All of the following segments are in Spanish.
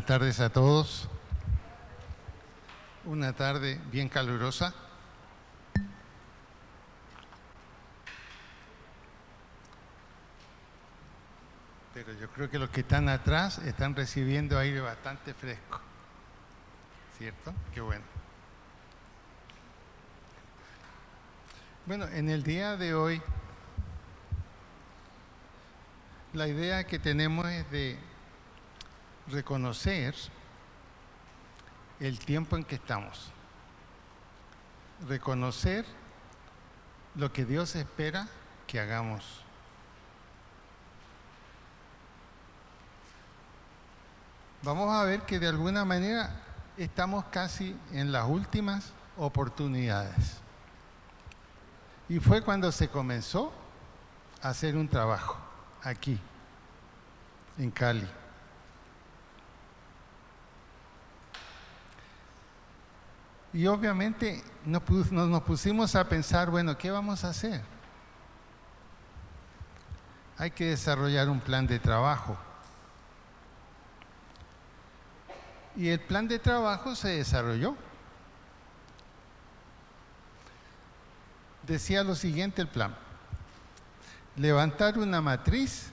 Buenas tardes a todos. Una tarde bien calurosa. Pero yo creo que los que están atrás están recibiendo aire bastante fresco. ¿Cierto? Qué bueno. Bueno, en el día de hoy, la idea que tenemos es de reconocer el tiempo en que estamos. Reconocer lo que Dios espera que hagamos. Vamos a ver que de alguna manera estamos casi en las últimas oportunidades. Y fue cuando se comenzó a hacer un trabajo aquí, en Cali. Y obviamente nos pusimos a pensar, bueno, ¿qué vamos a hacer? Hay que desarrollar un plan de trabajo. Y el plan de trabajo se desarrolló. Decía lo siguiente el plan: levantar una matriz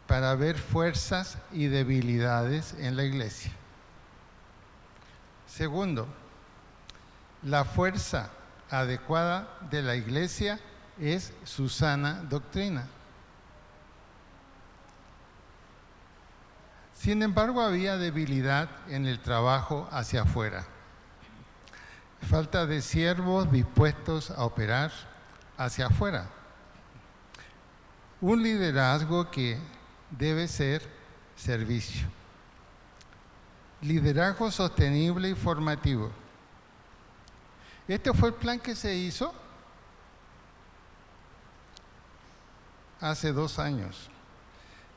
para ver fuerzas y debilidades en la iglesia. Segundo, la fuerza adecuada de la iglesia es su sana doctrina. Sin embargo, había debilidad en el trabajo hacia afuera. Falta de siervos dispuestos a operar hacia afuera. Un liderazgo que debe ser servicio. Liderazgo sostenible y formativo. Este fue el plan que se hizo hace 2 años.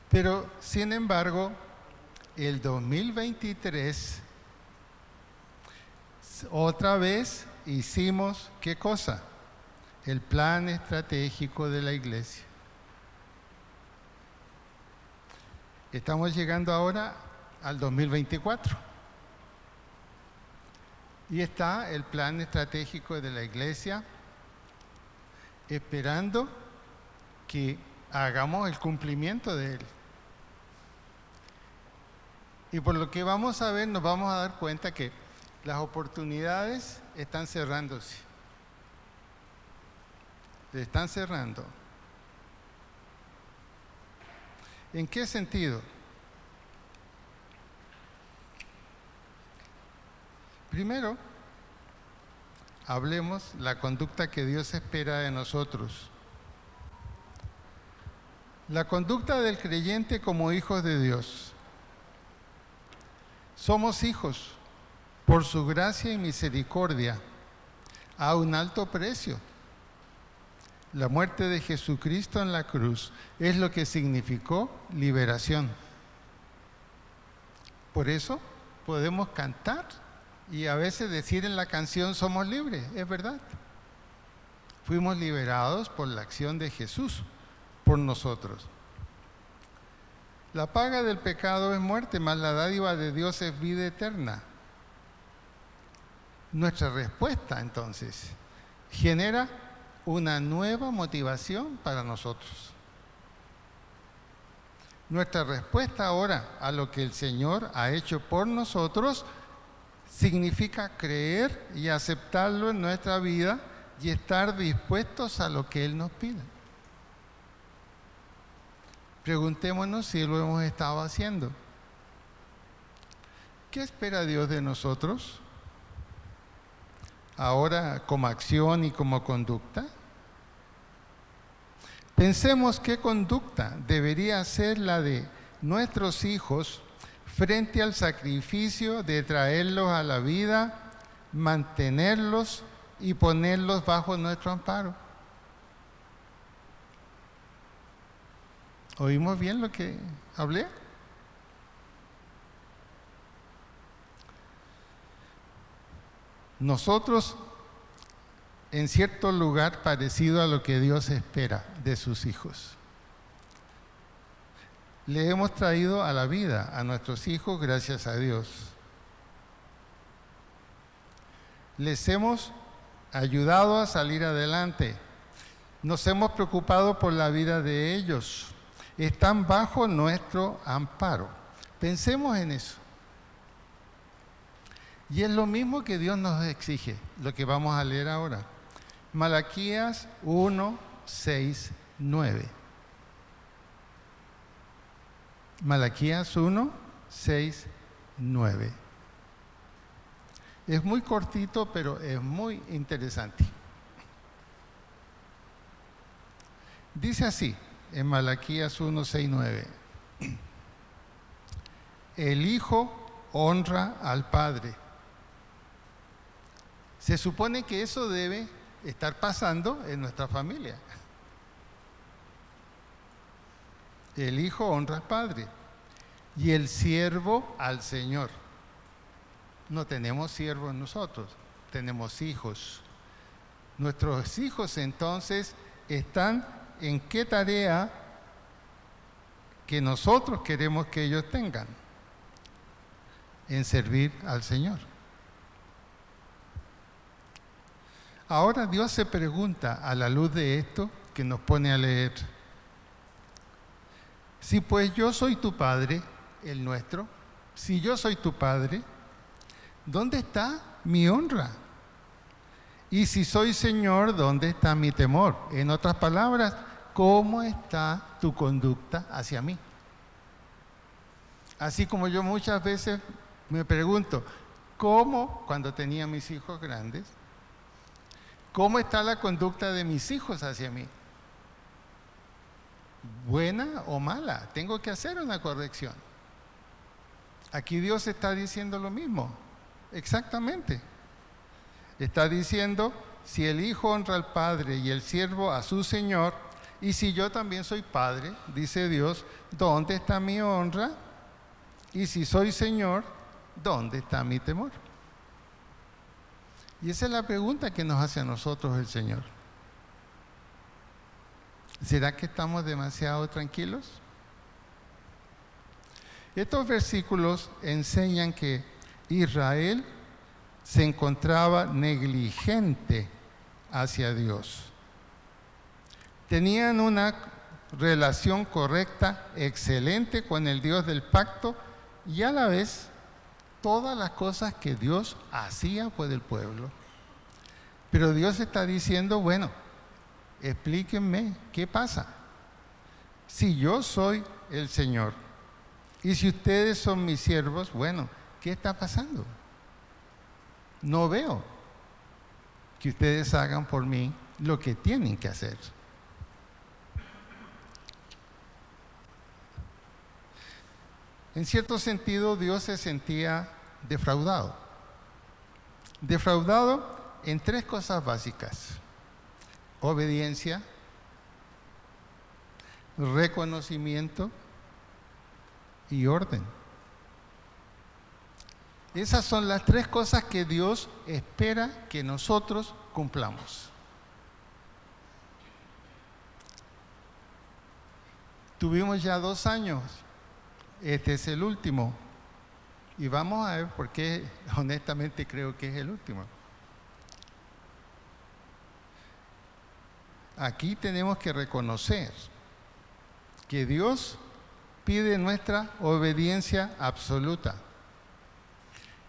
Pero, sin embargo, el 2023, otra vez hicimos, ¿qué cosa? El plan estratégico de la iglesia. Estamos llegando ahora al 2024. Y está el plan estratégico de la iglesia esperando que hagamos el cumplimiento de él. Y por lo que vamos a ver, nos vamos a dar cuenta que las oportunidades están cerrándose. Se están cerrando. ¿En qué sentido? Primero, hablemos la conducta que Dios espera de nosotros. La conducta del creyente como hijos de Dios. Somos hijos por su gracia y misericordia a un alto precio. La muerte de Jesucristo en la cruz es lo que significó liberación. Por eso podemos cantar y a veces decir en la canción somos libres, es verdad. Fuimos liberados por la acción de Jesús, por nosotros. La paga del pecado es muerte, mas la dádiva de Dios es vida eterna. Nuestra respuesta, entonces, genera una nueva motivación para nosotros. Nuestra respuesta ahora a lo que el Señor ha hecho por nosotros significa creer y aceptarlo en nuestra vida y estar dispuestos a lo que Él nos pide. Preguntémonos si lo hemos estado haciendo. ¿Qué espera Dios de nosotros? Ahora como acción y como conducta. Pensemos qué conducta debería ser la de nuestros hijos frente al sacrificio de traerlos a la vida, mantenerlos y ponerlos bajo nuestro amparo. ¿Oímos bien lo que hablé? Nosotros, en cierto lugar parecido a lo que Dios espera de sus hijos. le hemos traído a la vida a nuestros hijos gracias a Dios. Les hemos ayudado a salir adelante. Nos hemos preocupado por la vida de ellos. Están bajo nuestro amparo. Pensemos en eso. Y es lo mismo que Dios nos exige, lo que vamos a leer ahora. Malaquías 1, 6, 9. Malaquías 1, 6, 9. Es muy cortito, pero es muy interesante. Dice así, en Malaquías 1, 6, 9. El hijo honra al padre. Se supone que eso debe estar pasando en nuestra familia. El hijo honra al padre y el siervo al Señor. No tenemos siervos nosotros, tenemos hijos. Nuestros hijos entonces están en qué tarea que nosotros queremos que ellos tengan, en servir al Señor. Ahora Dios se pregunta a la luz de esto que nos pone a leer. Si pues yo soy tu padre, el nuestro, si yo soy tu padre, ¿dónde está mi honra? Y si soy Señor, ¿dónde está mi temor? En otras palabras, ¿cómo está tu conducta hacia mí? Así como yo muchas veces me pregunto, ¿cómo, cuando tenía mis hijos grandes, cómo está la conducta de mis hijos hacia mí? ¿Buena o mala? Tengo que hacer una corrección. Aquí Dios está diciendo lo mismo, exactamente. Está diciendo, si el hijo honra al padre y el siervo a su señor, y si yo también soy padre, dice Dios, ¿dónde está mi honra? Y si soy señor, ¿dónde está mi temor? Y esa es la pregunta que nos hace a nosotros el Señor. ¿Será que estamos demasiado tranquilos? Estos versículos enseñan que Israel se encontraba negligente hacia Dios. Tenían una relación correcta, excelente con el Dios del pacto y a la vez todas las cosas que Dios hacía por el pueblo. Pero Dios está diciendo, bueno, explíquenme qué pasa. Si yo soy el Señor y si ustedes son mis siervos, bueno, ¿qué está pasando? No veo que ustedes hagan por mí lo que tienen que hacer. En cierto sentido, Dios se sentía defraudado. Defraudado en tres cosas básicas: obediencia, reconocimiento y orden. Esas son las tres cosas que Dios espera que nosotros cumplamos. Tuvimos ya 2 años. Este es el último. Y vamos a ver por qué honestamente creo que es el último. Aquí tenemos que reconocer que Dios pide nuestra obediencia absoluta,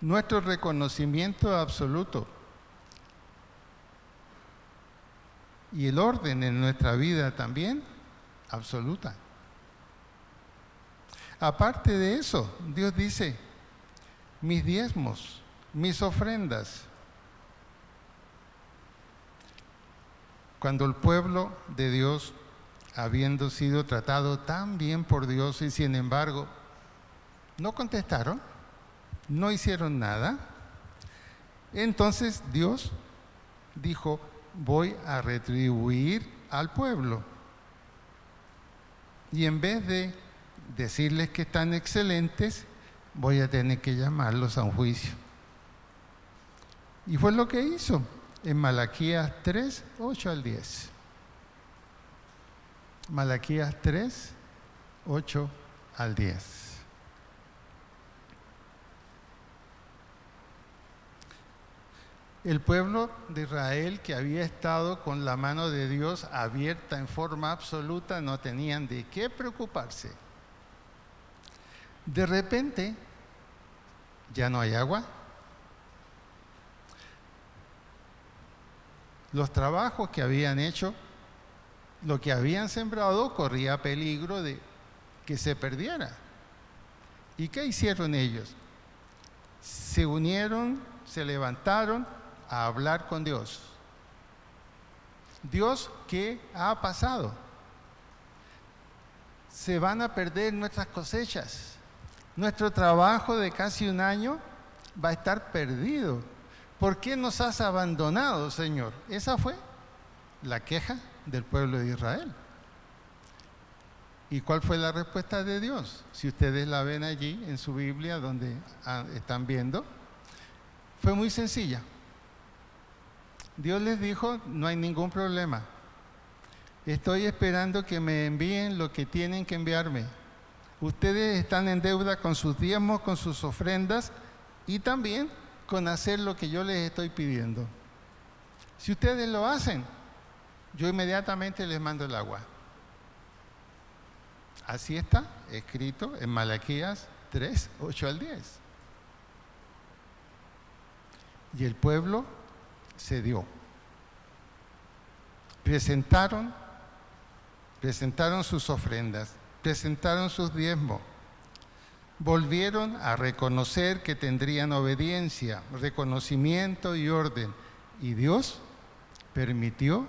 nuestro reconocimiento absoluto y el orden en nuestra vida también absoluta. Aparte de eso, Dios dice, mis diezmos, mis ofrendas. Cuando el pueblo de Dios, habiendo sido tratado tan bien por Dios y sin embargo no contestaron, no hicieron nada, entonces Dios dijo, voy a retribuir al pueblo. Y en vez de decirles que están excelentes, voy a tener que llamarlos a un juicio. Y fue lo que hizo en Malaquías 3, 8 al 10. Malaquías 3, 8 al 10. El pueblo de Israel, que había estado con la mano de Dios abierta en forma absoluta, no tenían de qué preocuparse. De repente, ya no hay agua. Los trabajos que habían hecho, lo que habían sembrado, corría peligro de que se perdiera. ¿Y qué hicieron ellos? Se unieron, se levantaron a hablar con Dios. Dios, ¿qué ha pasado? Se van a perder nuestras cosechas. Nuestro trabajo de casi un año va a estar perdido. ¿Por qué nos has abandonado, Señor? Esa fue la queja del pueblo de Israel. ¿Y cuál fue la respuesta de Dios? Si ustedes la ven allí en su Biblia, donde están viendo, fue muy sencilla. Dios les dijo, no hay ningún problema. Estoy esperando que me envíen lo que tienen que enviarme. Ustedes están en deuda con sus diezmos, con sus ofrendas y también con hacer lo que yo les estoy pidiendo. Si ustedes lo hacen, yo inmediatamente les mando el agua. Así está escrito en Malaquías 3, 8 al 10. Y el pueblo se dio. Presentaron sus ofrendas, presentaron sus diezmos, volvieron a reconocer que tendrían obediencia, reconocimiento y orden. Y Dios permitió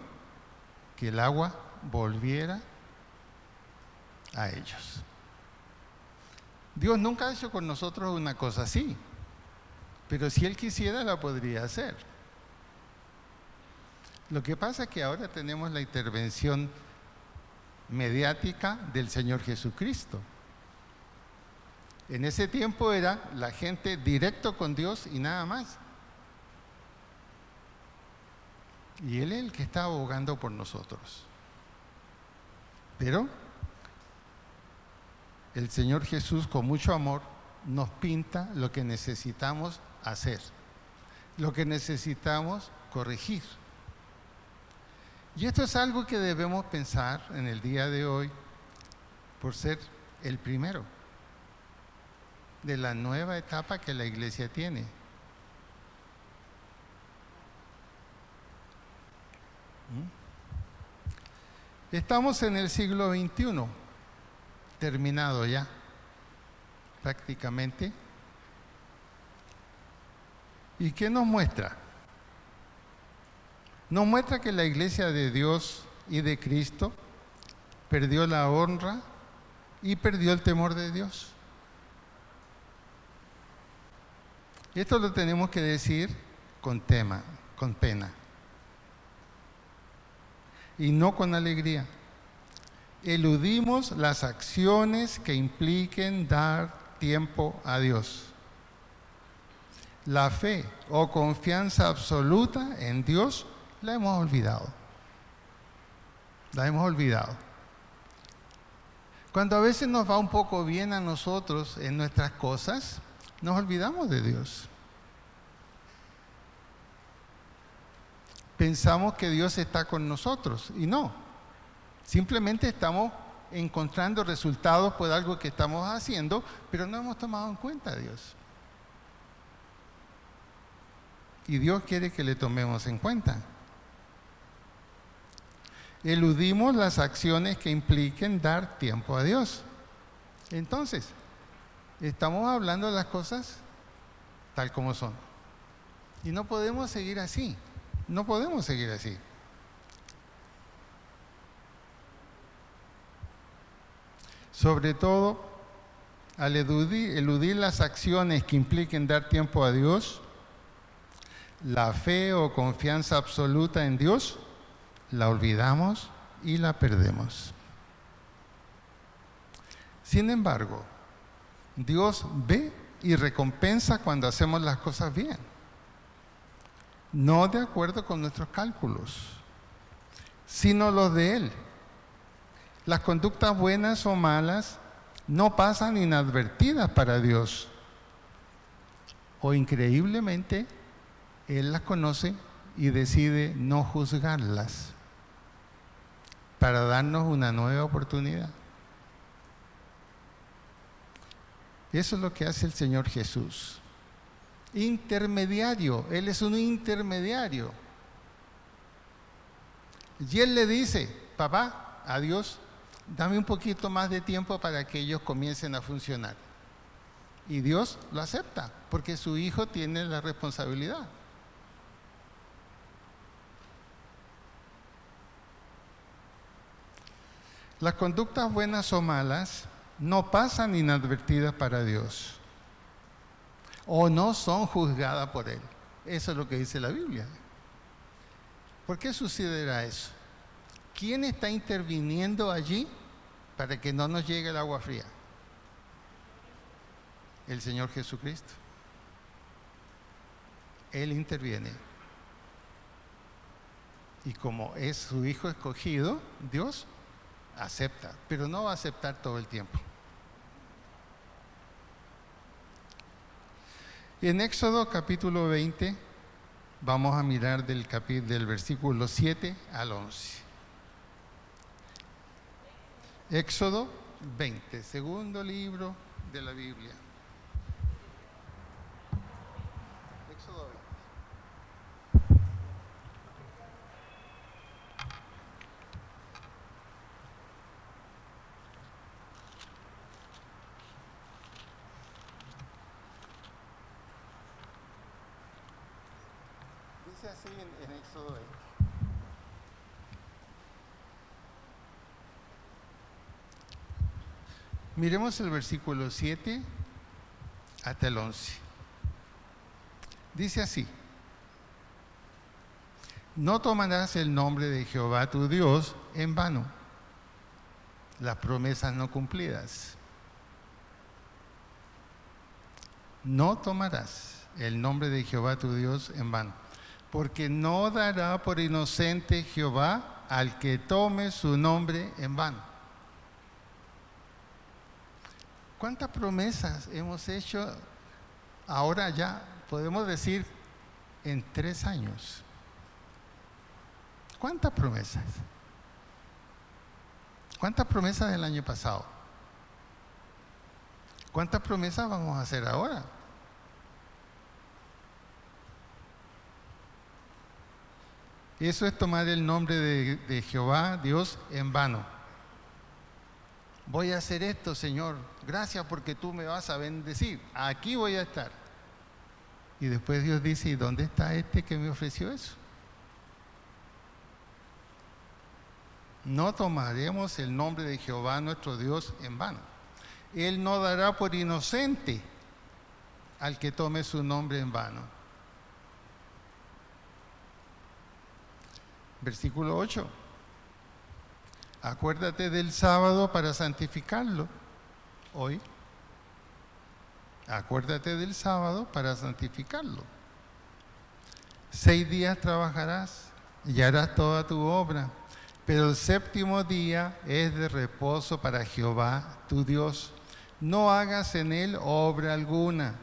que el agua volviera a ellos. Dios nunca ha hecho con nosotros una cosa así, pero si Él quisiera la podría hacer. Lo que pasa es que ahora tenemos la intervención mediática del Señor Jesucristo. En ese tiempo era la gente directo con Dios y nada más. Y Él es el que está abogando por nosotros. Pero el Señor Jesús, con mucho amor, nos pinta lo que necesitamos hacer, lo que necesitamos corregir. Y esto es algo que debemos pensar en el día de hoy por ser el primero de la nueva etapa que la iglesia tiene. Estamos en el siglo XXI, terminado ya, prácticamente. ¿Y qué nos muestra? Nos muestra que la iglesia de Dios y de Cristo perdió la honra y perdió el temor de Dios. Esto lo tenemos que decir con pena. Y no con alegría. Eludimos las acciones que impliquen dar tiempo a Dios. La fe o confianza absoluta en Dios la hemos olvidado. La hemos olvidado. Cuando a veces nos va un poco bien a nosotros en nuestras cosas, nos olvidamos de Dios. Pensamos que Dios está con nosotros y no. Simplemente estamos encontrando resultados por algo que estamos haciendo, pero no hemos tomado en cuenta a Dios. Y Dios quiere que le tomemos en cuenta. Eludimos las acciones que impliquen dar tiempo a Dios. Entonces, estamos hablando de las cosas tal como son. Y no podemos seguir así. No podemos seguir así. Sobre todo, al eludir las acciones que impliquen dar tiempo a Dios, la fe o confianza absoluta en Dios, la olvidamos y la perdemos. Sin embargo, Dios ve y recompensa cuando hacemos las cosas bien, no de acuerdo con nuestros cálculos, sino los de Él. Las conductas buenas o malas no pasan inadvertidas para Dios. O increíblemente, Él las conoce y decide no juzgarlas para darnos una nueva oportunidad. Eso es lo que hace el Señor Jesús. Intermediario, Él es un intermediario. Y Él le dice, papá, a Dios, dame un poquito más de tiempo para que ellos comiencen a funcionar. Y Dios lo acepta, porque su hijo tiene la responsabilidad. Las conductas buenas o malas no pasan inadvertidas para Dios, o no son juzgadas por Él. Eso es lo que dice la Biblia. ¿Por qué sucederá eso? ¿Quién está interviniendo allí para que no nos llegue el agua fría? El Señor Jesucristo. Él interviene. Y como es su Hijo escogido, Dios acepta, pero no va a aceptar todo el tiempo. En Éxodo capítulo 20, vamos a mirar del versículo 7 al 11. Éxodo 20, segundo libro de la Biblia. Éxodo 20. Dice así en Éxodo 20. Miremos el versículo 7 hasta el 11. Dice así: no tomarás el nombre de Jehová tu Dios en vano, las promesas no cumplidas. No tomarás el nombre de Jehová tu Dios en vano, porque no dará por inocente Jehová al que tome su nombre en vano. ¿Cuántas promesas hemos hecho ahora ya? Podemos decir en 3 años. ¿Cuántas promesas? ¿Cuántas promesas del año pasado? ¿Cuántas promesas vamos a hacer ahora? Eso es tomar el nombre de Jehová, Dios, en vano. Voy a hacer esto, Señor. Gracias porque tú me vas a bendecir. Aquí voy a estar. Y después Dios dice, ¿y dónde está este que me ofreció eso? No tomaremos el nombre de Jehová nuestro Dios en vano. Él no dará por inocente al que tome su nombre en vano. Versículo 8. Acuérdate del sábado para santificarlo. Hoy. Acuérdate del sábado para santificarlo. 6 días trabajarás y harás toda tu obra, pero el 7º día es de reposo para Jehová tu Dios. No hagas en él obra alguna,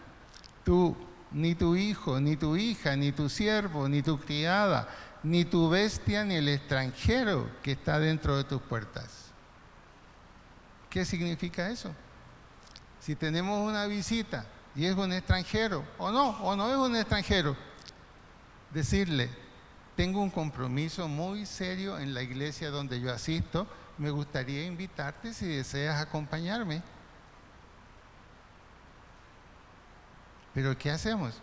tú, ni tu hijo, ni tu hija, ni tu siervo, ni tu criada, ni tu bestia, ni el extranjero que está dentro de tus puertas. ¿Qué significa eso? Si tenemos una visita y es un extranjero, o no es un extranjero, decirle, tengo un compromiso muy serio en la iglesia donde yo asisto, me gustaría invitarte si deseas acompañarme. Pero ¿qué hacemos?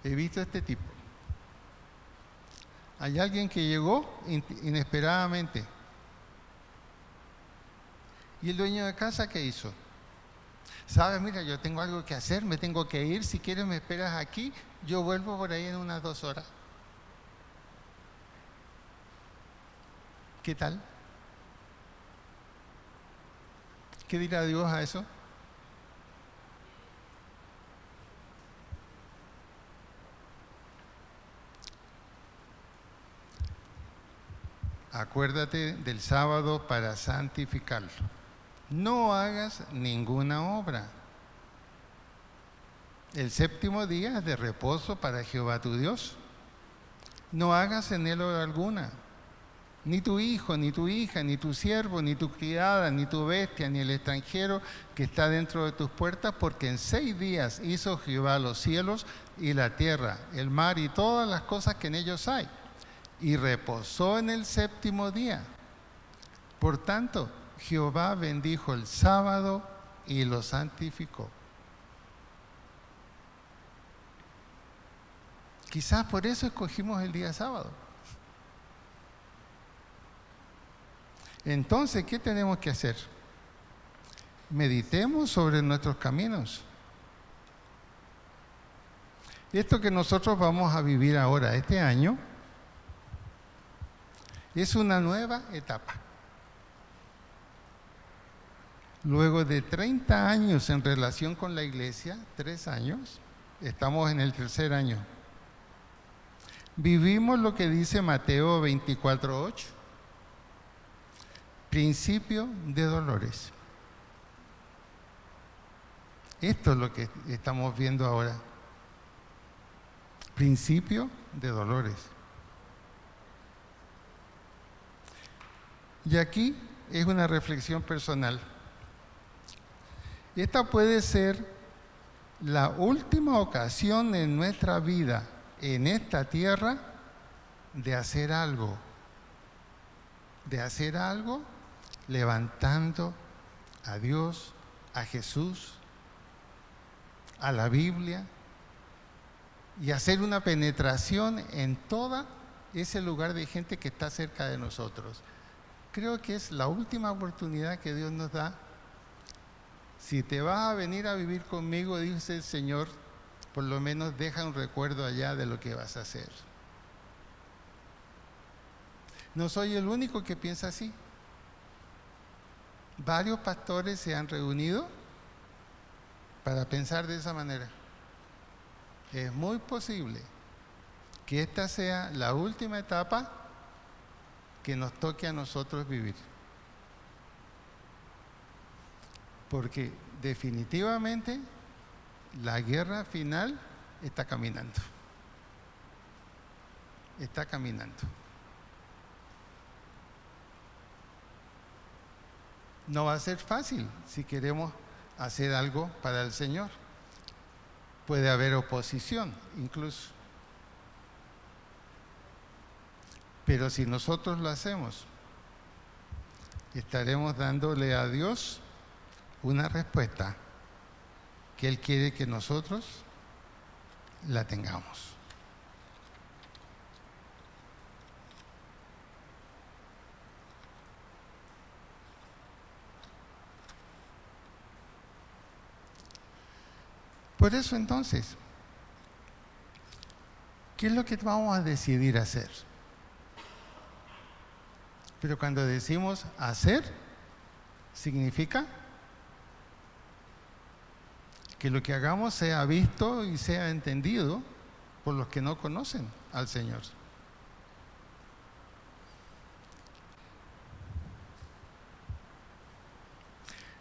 He visto este tipo. Hay alguien que llegó inesperadamente. ¿Y el dueño de casa qué hizo? Sabes, mira, yo tengo algo que hacer, me tengo que ir, si quieres me esperas aquí, yo vuelvo por ahí en unas 2 horas. ¿Qué tal? ¿Qué dirá Dios a eso? acuérdate del sábado para santificarlo. No hagas ninguna obra. El séptimo día es de reposo para Jehová tu Dios. No hagas en él obra alguna. Ni tu hijo, ni tu hija, ni tu siervo, ni tu criada, ni tu bestia, ni el extranjero que está dentro de tus puertas, porque en 6 días hizo Jehová los cielos y la tierra, el mar y todas las cosas que en ellos hay, y reposó en el séptimo día. Por tanto, Jehová bendijo el sábado y lo santificó. Quizás por eso escogimos el día sábado. Entonces, ¿qué tenemos que hacer? Meditemos sobre nuestros caminos. Esto que nosotros vamos a vivir ahora, este año, es una nueva etapa. Luego de 30 años en relación con la iglesia, 3 años, estamos en el 3er año. Vivimos lo que dice Mateo 24:8. Principio de dolores. Esto es lo que estamos viendo ahora. Principio de dolores. Y aquí es una reflexión personal. Esta puede ser la última ocasión en nuestra vida, en esta tierra, de hacer algo. De hacer algo levantando a Dios, a Jesús, a la Biblia, y hacer una penetración en todo ese lugar de gente que está cerca de nosotros. Creo que es la última oportunidad que Dios nos da. Si te vas a venir a vivir conmigo, dice el Señor, por lo menos deja un recuerdo allá de lo que vas a hacer. No soy el único que piensa así. Varios pastores se han reunido para pensar de esa manera. Es muy posible que esta sea la última etapa que nos toque a nosotros vivir. Porque definitivamente la guerra final está caminando. Está caminando. No va a ser fácil si queremos hacer algo para el Señor. Puede haber oposición incluso. Pero si nosotros lo hacemos, estaremos dándole a Dios una respuesta que Él quiere que nosotros la tengamos. Por eso entonces, ¿qué es lo que vamos a decidir hacer? Pero cuando decimos hacer, significa que lo que hagamos sea visto y sea entendido por los que no conocen al Señor.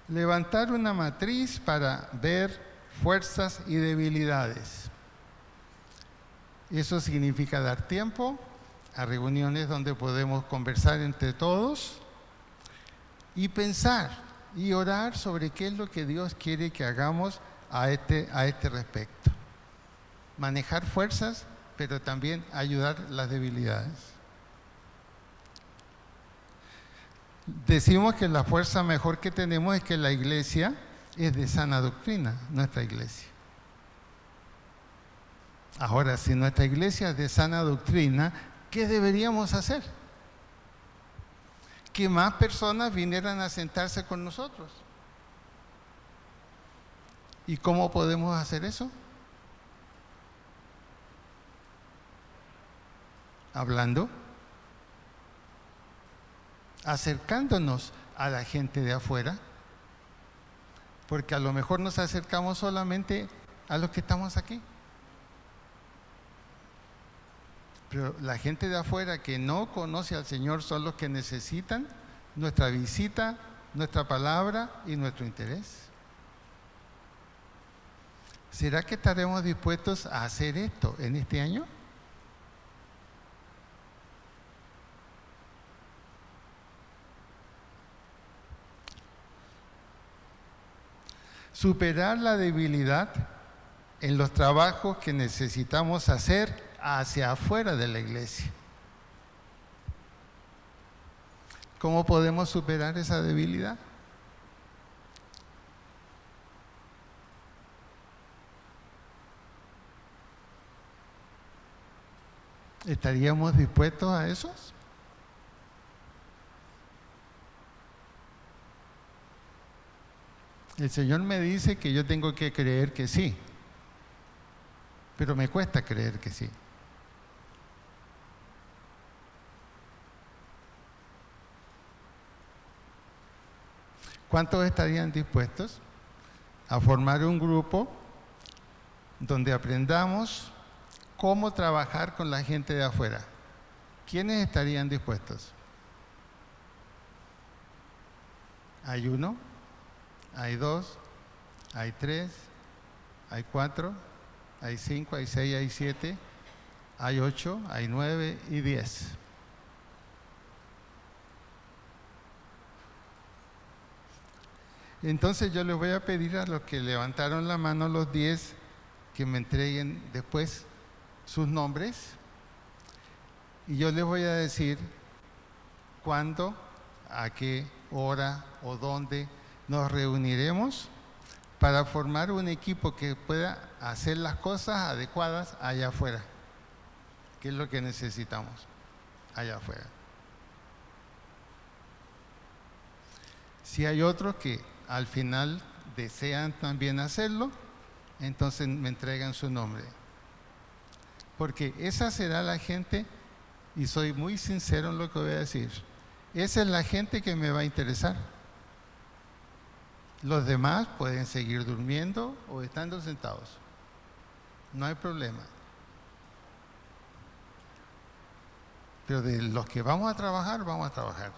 Levantar una matriz para ver fuerzas y debilidades. Eso significa dar tiempo a reuniones donde podemos conversar entre todos y pensar y orar sobre qué es lo que Dios quiere que hagamos a este respecto. Manejar fuerzas, pero también ayudar las debilidades. Decimos que la fuerza mejor que tenemos es que la iglesia es de sana doctrina, nuestra iglesia. Ahora, si nuestra iglesia es de sana doctrina, ¿qué deberíamos hacer? Que más personas vinieran a sentarse con nosotros. ¿Y cómo podemos hacer eso? Hablando, acercándonos a la gente de afuera, porque a lo mejor nos acercamos solamente a los que estamos aquí. Pero la gente de afuera que no conoce al Señor son los que necesitan nuestra visita, nuestra palabra y nuestro interés. ¿Será que estaremos dispuestos a hacer esto en este año? Superar la debilidad en los trabajos que necesitamos hacer hacia afuera de la iglesia. ¿Cómo podemos superar esa debilidad? ¿Estaríamos dispuestos a eso? El Señor me dice que yo tengo que creer que sí, pero me cuesta creer que sí. ¿Cuántos estarían dispuestos a formar un grupo donde aprendamos cómo trabajar con la gente de afuera? ¿Quiénes estarían dispuestos? ¿Hay uno? ¿Hay dos? ¿Hay tres? ¿Hay cuatro? ¿Hay cinco? ¿Hay seis? ¿Hay siete? ¿Hay 8? ¿Hay 9 y 10? Entonces yo les voy a pedir a los que levantaron la mano, los 10, que me entreguen después sus nombres y yo les voy a decir cuándo, a qué hora o dónde nos reuniremos para formar un equipo que pueda hacer las cosas adecuadas allá afuera, que es lo que necesitamos allá afuera. Si hay otros que al final desean también hacerlo, entonces me entregan su nombre. Porque esa será la gente, y soy muy sincero en lo que voy a decir, esa es la gente que me va a interesar. Los demás pueden seguir durmiendo o estando sentados. No hay problema. Pero de los que vamos a trabajar, vamos a trabajar.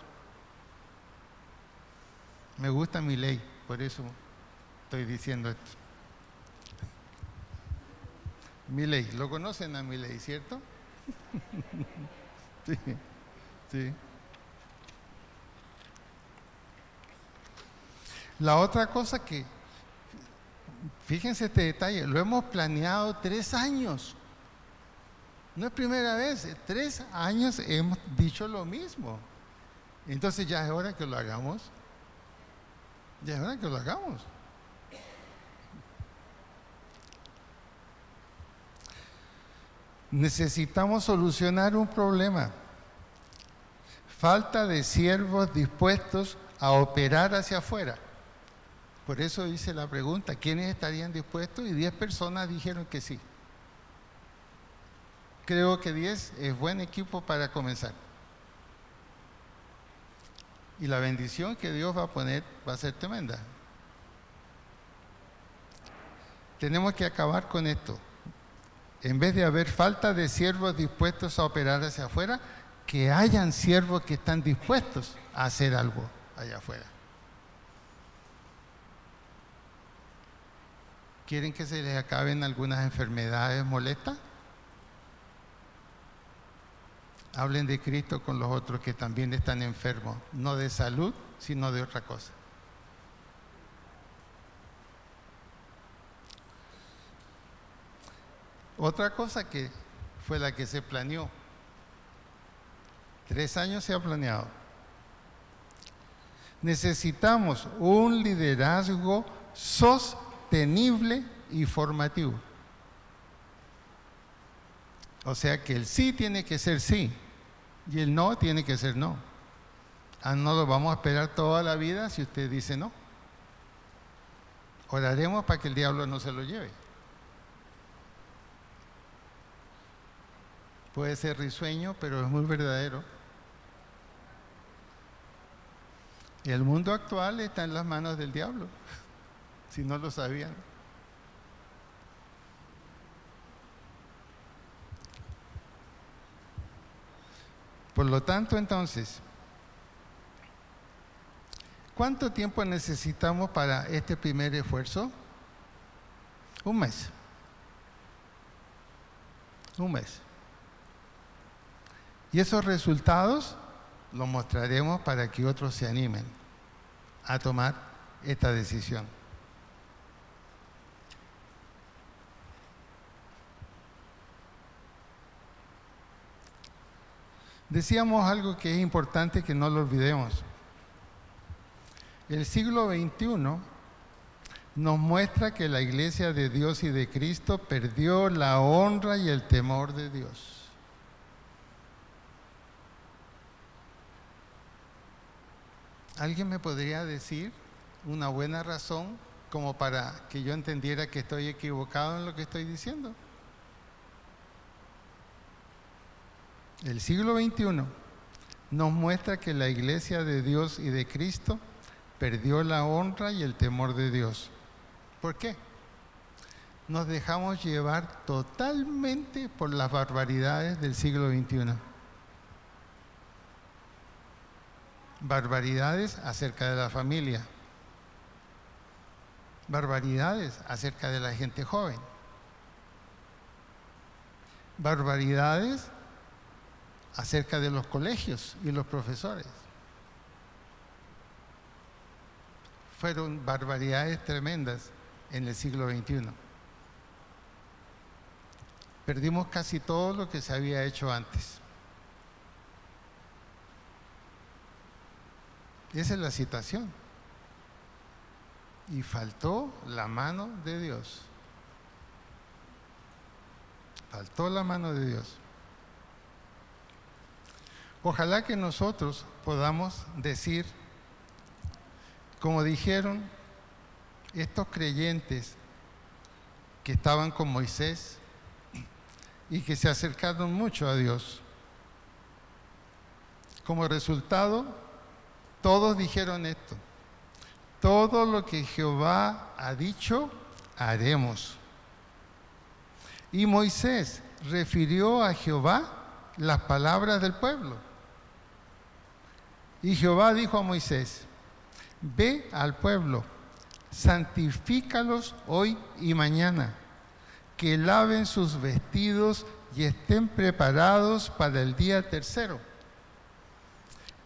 Me gusta mi ley, por eso estoy diciendo esto. Mi ley, ¿lo conocen a mi ley, cierto? Sí, sí. La otra cosa que, fíjense este detalle, lo hemos planeado 3 años. No es primera vez, 3 años hemos dicho lo mismo. Entonces ya es hora que lo hagamos. Ya es hora que lo hagamos. Necesitamos solucionar un problema. Falta de siervos dispuestos a operar hacia afuera. Por eso hice la pregunta, ¿quiénes estarían dispuestos? Y 10 personas dijeron que sí. Creo que 10 es buen equipo para comenzar. Y la bendición que Dios va a poner va a ser tremenda. Tenemos que acabar con esto. En vez de haber falta de siervos dispuestos a operar hacia afuera, que hayan siervos que están dispuestos a hacer algo allá afuera. ¿Quieren que se les acaben algunas enfermedades molestas? Hablen de Cristo con los otros que también están enfermos, no de salud, sino de otra cosa. Otra cosa que fue la que se planeó. 3 años se ha planeado. Necesitamos un liderazgo sostenible y formativo. O sea que el sí tiene que ser sí y el no tiene que ser no. No lo vamos a esperar toda la vida si usted dice no. Oraremos para que el diablo no se lo lleve. Puede ser risueño, pero es muy verdadero. El mundo actual está en las manos del diablo, si no lo sabían. Por lo tanto, entonces, ¿cuánto tiempo necesitamos para este primer esfuerzo? Un mes. Un mes. Y esos resultados los mostraremos para que otros se animen a tomar esta decisión. Decíamos algo que es importante que no lo olvidemos. El siglo XXI nos muestra que la Iglesia de Dios y de Cristo perdió la honra y el temor de Dios. ¿Alguien me podría decir una buena razón como para que yo entendiera que estoy equivocado en lo que estoy diciendo? El siglo XXI nos muestra que la Iglesia de Dios y de Cristo perdió la honra y el temor de Dios. ¿Por qué? Nos dejamos llevar totalmente por las barbaridades del siglo XXI. Barbaridades acerca de la familia. Barbaridades acerca de la gente joven. Barbaridades acerca de los colegios y los profesores. Fueron barbaridades tremendas en el siglo XXI. Perdimos casi todo lo que se había hecho antes. Esa es la situación. Y faltó la mano de Dios. Faltó la mano de Dios. Ojalá que nosotros podamos decir, como dijeron estos creyentes que estaban con Moisés y que se acercaron mucho a Dios. Como resultado, todos dijeron esto: todo lo que Jehová ha dicho, haremos. Y Moisés refirió a Jehová las palabras del pueblo. Y Jehová dijo a Moisés: ve al pueblo, santifícalos hoy y mañana, que laven sus vestidos y estén preparados para el día tercero.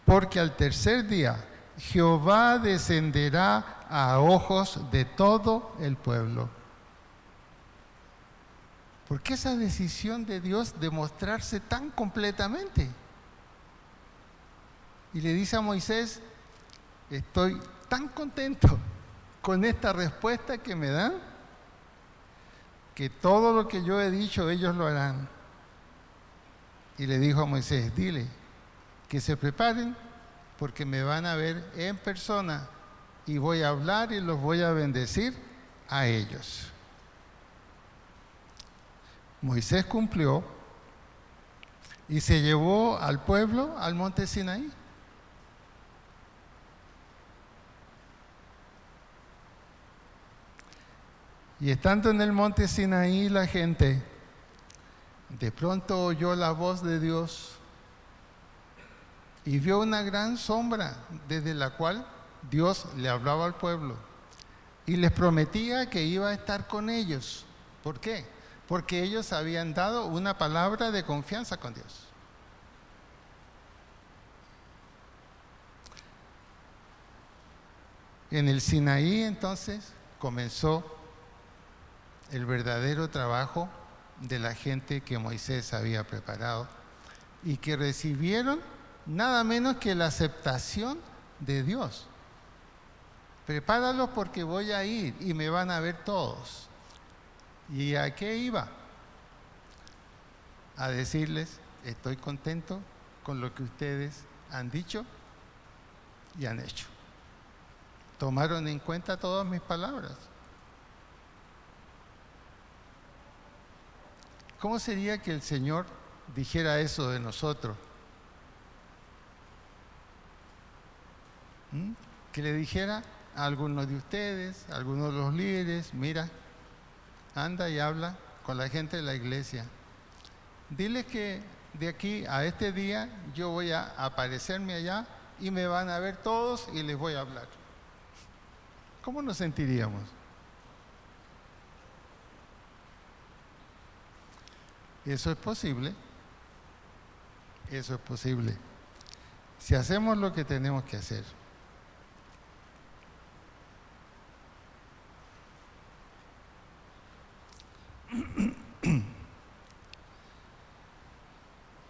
Porque al tercer día Jehová descenderá a ojos de todo el pueblo. ¿Por qué esa decisión de Dios de mostrarse tan completamente? Y le dice a Moisés: estoy tan contento con esta respuesta que me dan, que todo lo que yo he dicho ellos lo harán. Y le dijo a Moisés: dile que se preparen porque me van a ver en persona y voy a hablar y los voy a bendecir a ellos. Moisés cumplió y se llevó al pueblo al monte Sinaí. Y estando en el monte Sinaí, la gente de pronto oyó la voz de Dios y vio una gran sombra desde la cual Dios le hablaba al pueblo y les prometía que iba a estar con ellos. ¿Por qué? Porque ellos habían dado una palabra de confianza con Dios. En el Sinaí entonces comenzó el verdadero trabajo de la gente que Moisés había preparado y que recibieron nada menos que la aceptación de Dios. Prepáralos porque voy a ir y me van a ver todos. ¿Y a qué iba? A decirles: estoy contento con lo que ustedes han dicho y han hecho. Tomaron en cuenta todas mis palabras. ¿Cómo sería que el Señor dijera eso de nosotros? Que le dijera a algunos de ustedes, a algunos de los líderes: mira, anda y habla con la gente de la iglesia. Diles que de aquí a este día yo voy a aparecerme allá y me van a ver todos y les voy a hablar. ¿Cómo nos sentiríamos? Eso es posible. Eso es posible. Si hacemos lo que tenemos que hacer.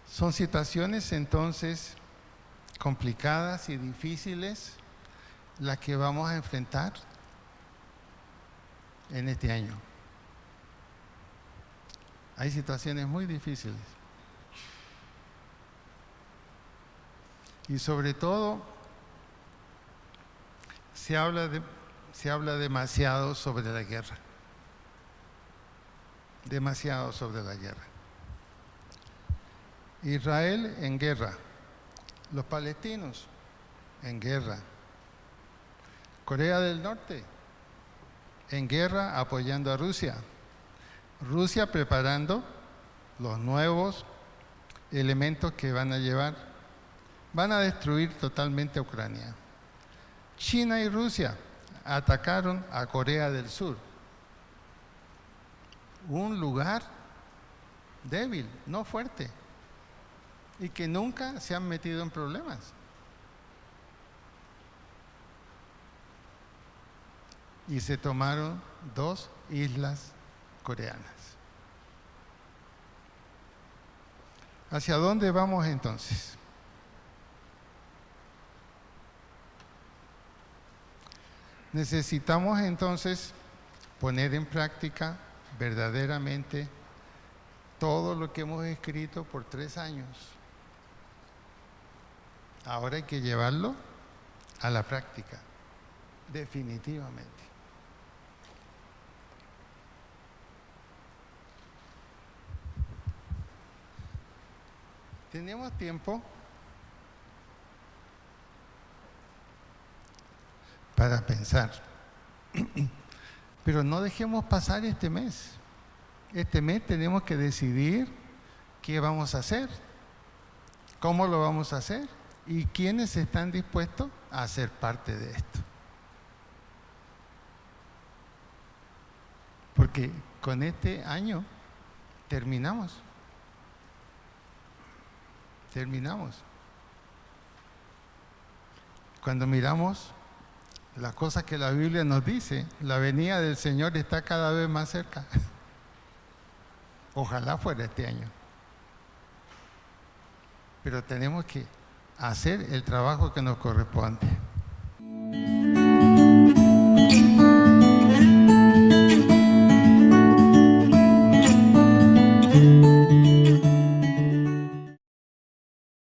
Son situaciones entonces complicadas y difíciles las que vamos a enfrentar en este año. Hay situaciones muy difíciles. Y sobre todo, se habla demasiado sobre la guerra. Demasiado sobre la guerra. Israel en guerra. Los palestinos en guerra. Corea del Norte en guerra apoyando a Rusia. Rusia preparando los nuevos elementos que van a llevar. Van a destruir totalmente a Ucrania. China y Rusia atacaron a Corea del Sur. Un lugar débil, no fuerte, y que nunca se han metido en problemas. Y se tomaron 2 islas coreanas. ¿Hacia dónde vamos entonces? Necesitamos entonces poner en práctica verdaderamente todo lo que hemos escrito por 3 años. Ahora hay que llevarlo a la práctica, definitivamente. Tenemos tiempo para pensar, pero no dejemos pasar este mes. Este mes tenemos que decidir qué vamos a hacer, cómo lo vamos a hacer y quiénes están dispuestos a ser parte de esto. Porque con este año terminamos. Cuando miramos las cosas que la Biblia nos dice, la venida del Señor está cada vez más cerca. Ojalá fuera este año. Pero tenemos que hacer el trabajo que nos corresponde.